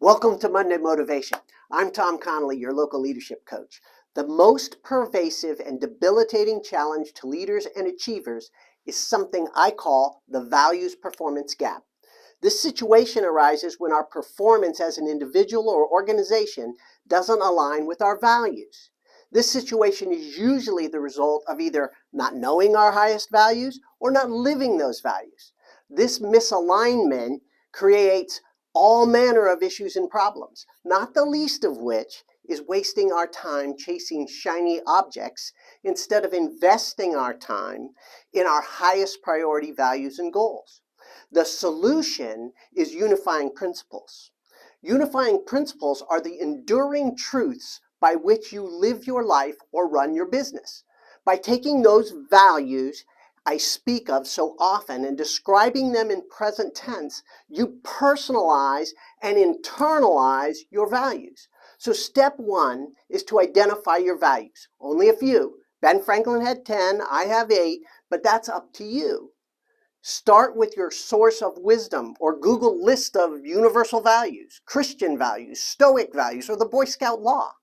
Welcome to Monday Motivation. I'm Tom Connolly, your local leadership coach. The most pervasive and debilitating challenge to leaders and achievers is something I call the values performance gap. This situation arises when our performance as an individual or organization doesn't align with our values. This situation is usually the result of either not knowing our highest values or not living those values. This misalignment creates all manner of issues and problems, not the least of which is wasting our time chasing shiny objects instead of investing our time in our highest priority values and goals. The solution is unifying principles. Unifying principles are the enduring truths by which you live your life or run your business. By taking those values I speak of so often and describing them in present tense, you personalize and internalize your values. So step one is to identify your values. Only a few. Ben Franklin had 10, I have 8, but that's up to you. Start with your source of wisdom or Google list of universal values, Christian values, Stoic values, or the Boy Scout law.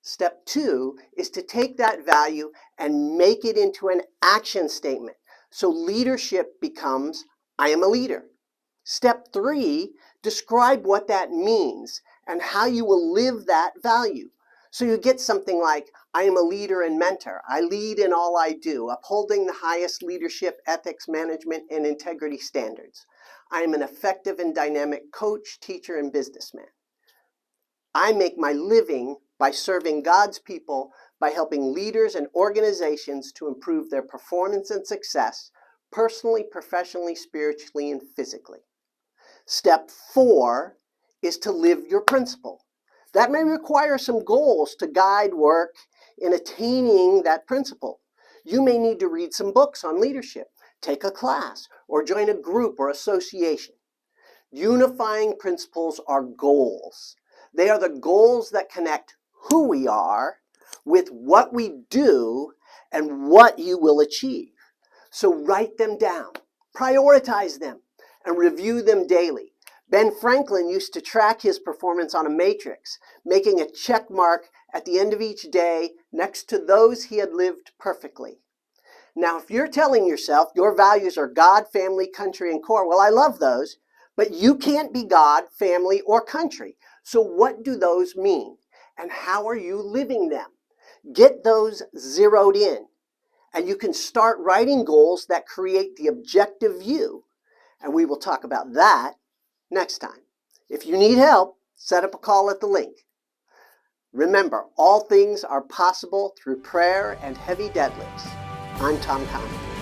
Step two is to take that value and make it into an action statement. So leadership becomes, I am a leader. Step three, describe what that means and how you will live that value. So you get something like, I am a leader and mentor. I lead in all I do, upholding the highest leadership, ethics, management, and integrity standards. I am an effective and dynamic coach, teacher, and businessman. I make my living by serving God's people by helping leaders and organizations to improve their performance and success personally, professionally, spiritually, and physically. Step four is to live your principle. That may require some goals to guide work in attaining that principle. You may need to read some books on leadership, take a class, or join a group or association. Unifying principles are goals. They are the goals that connect who we are with what we do and what you will achieve. So write them down, prioritize them, and review them daily. Ben Franklin used to track his performance on a matrix, making a check mark at the end of each day next to those he had lived perfectly. Now, if you're telling yourself your values are God, family, country, and core, well, I love those, but you can't be God, family, or country. So what do those mean? And how are you living them? Get those zeroed in, and you can start writing goals that create the objective view. And we will talk about that next time. If you need help, set up a call at the link. Remember, all things are possible through prayer and heavy deadlifts. I'm Tom Connolly.